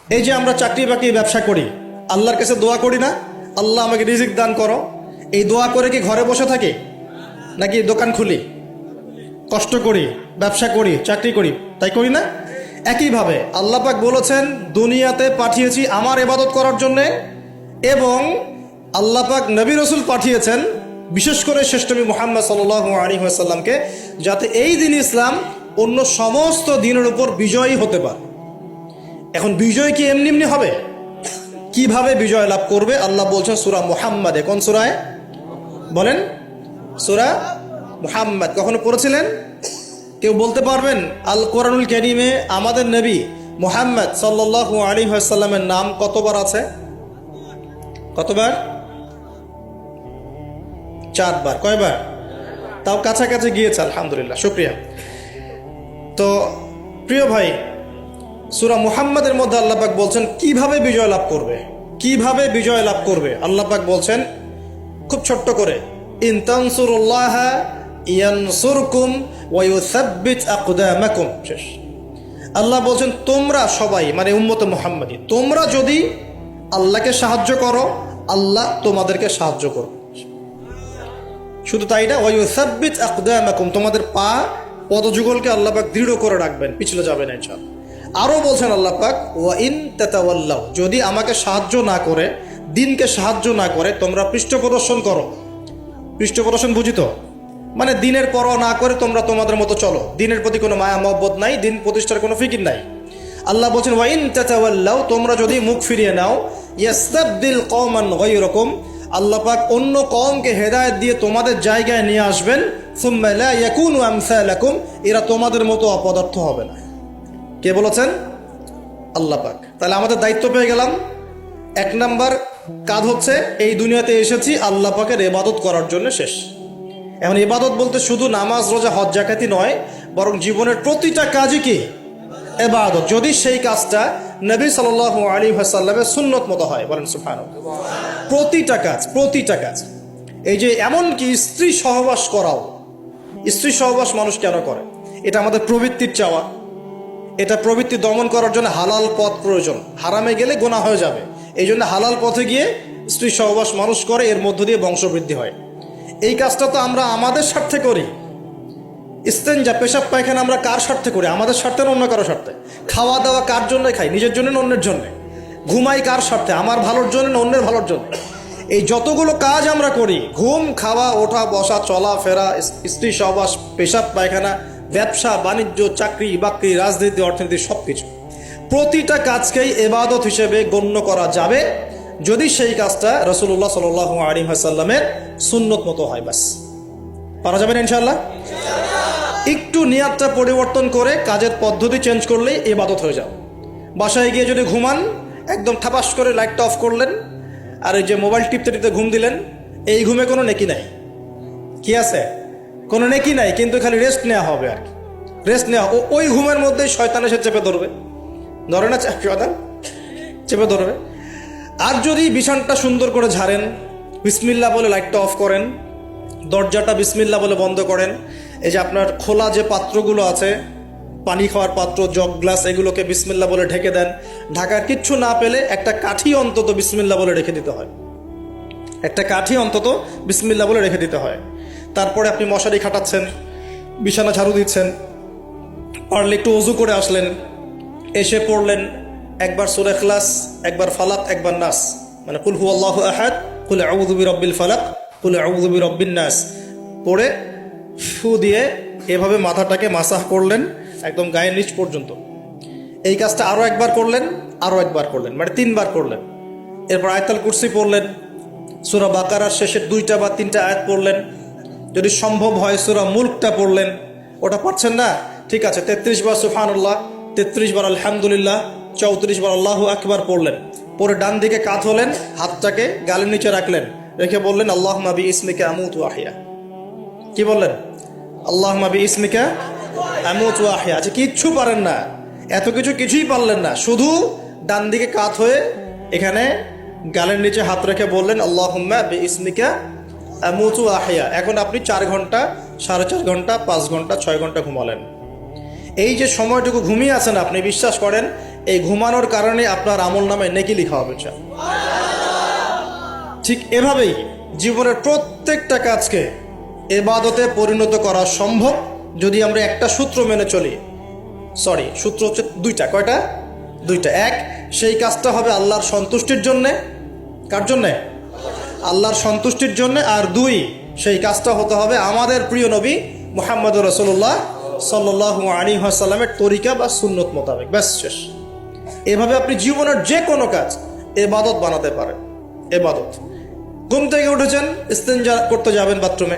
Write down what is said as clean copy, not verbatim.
এই যে আমরা চাকরি বাকরি ব্যবসা করি, আল্লাহর কাছে দোয়া করি না, আল্লাহ আমাকে রিজিক দান করো। এই দোয়া করে কি ঘরে বসে থাকি, নাকি দোকান খুলি, কষ্ট করি, ব্যবসা করি, চাকরি করি? তাই করি না? একইভাবে আল্লাহ পাক বলেছেন দুনিয়াতে পাঠিয়েছি আমার ইবাদত করার জন্যে, এবং আল্লাহ পাক নবী রসুল পাঠিয়েছেন বিশেষ করে শ্রেষ্ঠ নবী মুহাম্মদ সাল্লাল্লাহু আলাইহি ওয়াসাল্লামকে, যাতে এই দিন ইসলাম অন্য সমস্ত দিনের উপর বিজয়ী হতে পারে। এখন বিজয় কি এমনি এমনি হবে? কিভাবে বিজয় লাভ করবে? আল্লাহ বলছেন সূরা মুহাম্মাদে। কোন সূরায় বলেন? সূরা মুহাম্মাদ। কখনো পড়েছিলেন? কেউ বলতে পারবেন আল কোরআনুল কারীমে আমাদের নবী মুহাম্মদ সাল্লাল্লাহু আলাইহি ওয়াসাল্লামের নাম কতবার আছে? কতবার? 4 বার। কয়বার? তাও কাছাকাছি গিয়েছে, আলহামদুলিল্লাহ, শুকরিয়া। তো প্রিয় ভাই, সূরা মুহাম্মাদের মধ্যে আল্লাহ পাক বলছেন কিভাবে বিজয় লাভ করবে, কিভাবে বিজয় লাভ করবে। আল্লাহ পাক বলছেন খুব ছোট্ট করে, ইন তানসুরুল্লাহ ইয়ানসুরকুম ওয়া ইউসাব্বিত আকদামাকুম। শেষ। আল্লাহ বলছেন তোমরা সবাই, মানে উম্মত মুহাম্মাদী, তোমরা যদি আল্লাহকে সাহায্য করো, আল্লাহ তোমাদেরকে সাহায্য করবে। শুধু তাই না, ওয়া ইউসাব্বিত আকদামাকুম, তোমাদের পা পদযুগলকে আল্লাহ পাক দৃঢ় করে রাখবেন, পিছলে যাবে না ইনশাআল্লাহ। আরও বলছেন আল্লাহ পাক, ওয়া ইন তাতাওয়াল্লাউ, যদি আমাকে সাহায্য না করে, দিনকে সাহায্য না করে তোমরা পৃষ্ঠপ্রদর্শন করো। পৃষ্ঠপ্রদর্শন বুঝি তো? মানে দিনের পরোয়া না করে তোমরা তোমাদের মতো চলো, দিনের প্রতি কোনো মায়া মহব্বত নাই, দিন প্রতিষ্ঠার কোনো ফিকির নাই। আল্লাহ বলছেন ওয়া ইন তাতাওয়াল্লাউ, তোমরা যদি মুখ ফিরিয়ে নাও, ইয়াস্তাবদিল কওমান গায়রাকুম, আল্লাহ পাক অন্য কওমকে হেদায়েত দিয়ে তোমাদের জায়গায় নিয়ে আসবেন। সুম্মা লা ইয়াকুনু আমসালাকুম, এরা তোমাদের মতো অপদার্থ হবে না। কে বলেছেন? আল্লাহ পাক। তাহলে আমাদের দায়িত্ব পেয়ে গেলাম। 1 নাম্বার কাজ হচ্ছে এই দুনিয়াতে এসেছি আল্লাহ পাকের ইবাদত করার জন্য, শেষ। এখন ইবাদত বলতে শুধু নামাজ, রোজা, হজ, যাকাতই নয়, বরং জীবনের প্রতিটা কাজই কি ইবাদত, যদি সেই কাজটা নবী সাল্লাল্লাহু আলাইহি ওয়াসাল্লামের সুন্নত মতো হয়। বলেন সুবহানাল্লাহ। প্রতিটা কাজ, প্রতিটা কাজ। এই যে এমনকি স্ত্রী সহবাস করাও, স্ত্রী সহবাস মানুষ কেন করে? এটা আমাদের প্রবৃত্তির চাওয়া। এটা প্রবৃত্তি দমন করার জন্য হালাল পথ প্রয়োজন, হারামে গেলে গুনাহ হয়ে যাবে। এই জন্য হালাল পথে গিয়ে স্ত্রী সহবাস মানুষ করে, এর মধ্য দিয়ে বংশবৃদ্ধি হয়। এই কাজটা তো আমরা আমাদের স্বার্থে করি। ইস্তেঞ্জা, পেশাব পায়খানা আমরা কার স্বার্থে করি? আমাদের স্বার্থে না অন্য কারো স্বার্থে? খাওয়া দাওয়া কার জন্য খাই? নিজের জন্য না অন্যের জন্য? ঘুমাই কার স্বার্থে? আমার ভালোর জন্য না অন্যের ভালোর জন্য? এই যতগুলো কাজ আমরা করি, ঘুম, খাওয়া, ওঠা, বসা, চলা ফেরা, স্ত্রী সহবাস, পেশাব পায়খানা, ব্যবসা বাণিজ্য, চাকরি বাকরি, রাজনীতি, অর্থনীতি, সব কিছু, প্রতিটা কাজকেই ইবাদত হিসেবে গণ্য করা যাবে যদি সেই কাজটা রাসূলুল্লাহ সাল্লাল্লাহু আলাইহি ওয়াসাল্লামের সুন্নত মতো হয়। বাস, পারা যাবে না ইনশাআল্লাহ। একটু নিয়াতটা পরিবর্তন করে কাজের পদ্ধতি চেঞ্জ করলেই ইবাদত হয়ে যাবে। বাসায় গিয়ে যদি ঘুমান, একদম ঠাপাস করে লাইটটা অফ করলেন, আর এই যে মোবাইল টিপতে টিপতে ঘুম দিলেন, এই ঘুমে কোনো নেকি নাই। কি আছে? কোনো নেকি নাই, কিন্তু খালি রেস্ট নেওয়া হবে আর কি। রেস্ট নেওয়া, ওই ঘুমের মধ্যেই শয়তান এসে চেপে ধরবে। ধরে না শয়তান? চেপে ধরবে। আর যদি বিছানটা সুন্দর করে ঝাড়েন, বিসমিল্লাহ বলে লাইটটা অফ করেন, দরজাটা বিসমিল্লাহ বলে বন্ধ করেন, এই যে আপনার খোলা যে পাত্রগুলো আছে, পানি খাওয়ার পাত্র, জগ, গ্লাস, এগুলোকে বিসমিল্লাহ বলে ঢেকে দেন। ঢাকার কিচ্ছু না পেলে একটা কাঠি অন্তত বিসমিল্লাহ বলে রেখে দিতে হয়। একটা কাঠি অন্তত বিসমিল্লাহ বলে রেখে দিতে হয়। তারপরে আপনি মশারি খাটাচ্ছেন, বিছানা ঝাড়ু দিচ্ছেন, পারলে একটু ওযু করে আসলেন, এসে পড়লেন একবার সূরা ইখলাস, একবার ফালাক, একবার নাস, মানে কুল হুয়াল্লাহু আহাদ, কুল আউযু বিরাব্বিল ফালাক, কুল আউযু বিরাব্বিন নাস পড়ে ফু দিয়ে এভাবে মাথাটাকে মাসাহ করলেন একদম গায়ের নিচ পর্যন্ত। এই কাজটা আরও একবার করলেন, আরও একবার করলেন, মানে 3 বার করলেন। এরপর আয়াতুল কুরসি পড়লেন, সূরা বাকারার শেষের 2টা বা 3টা আয়াত পড়লেন, যদি সম্ভব হয় সূরা মুলকটা পড়লেন। ওটা পারছেন না? ঠিক আছে, 33 বার সুবহানাল্লাহ, 33 বার আলহামদুলিল্লাহ, 34 বার আল্লাহু আকবার পড়লেন। পরে ডান দিকে কাত হলেন, হাতটাকে গালের নিচে রাখলেন, রেখে বললেন আল্লাহুম্মা বিইসমিকা আমুতু ওয়া আহইয়া। কি বললেন? আল্লাহুম্মা বিইসমিকা আমুতু ওয়া আহইয়া। আচ্ছা, কিচ্ছু পারেন না, এত কিছুই পারলেন না, শুধু ডান দিকে কাত হয়ে এখানে গালের নিচে হাত রেখে বললেন আল্লাহুম্মা বিইসমিকা আমুতু ওয়া আহইয়া। এখন আপনি 4 ঘন্টা, 4.5 ঘন্টা, 5 ঘন্টা, 6 ঘন্টা ঘুমালেন। এই যে সময়টুকু ঘুমিয়ে আছেন আপনি, বিশ্বাস করেন এই ঘুমানোর কারণে আপনার আমল নামে নেকি লিখা হবে। ঠিক এভাবেই জীবনের প্রত্যেকটা কাজকে ইবাদতে পরিণত করা সম্ভব যদি আমরা একটা সূত্র মেনে চলি। সূত্র হচ্ছে দুইটা। কয়টা? দুইটা। এক, সেই কাজটা হবে আল্লাহর সন্তুষ্টির জন্যে। কার জন্যে? আল্লাহর সন্তুষ্টির জন্যে। আর দুই, সেই কাজটা হতে হবে আমাদের প্রিয় নবী মুহাম্মদুর রাসূলুল্লাহ সাল্লাল্লাহু আলাইহি ওয়াসাল্লামের তরিকা বা সুন্নত মোতাবেক। ব্যাস, শেষ। এভাবে আপনি জীবনের যে কোনো কাজ ইবাদত বানাতে পারেন। ইবাদত। ঘুম থেকে উঠেছেন, ইস্তেঞ্জা করতে যাবেন বাথরুমে,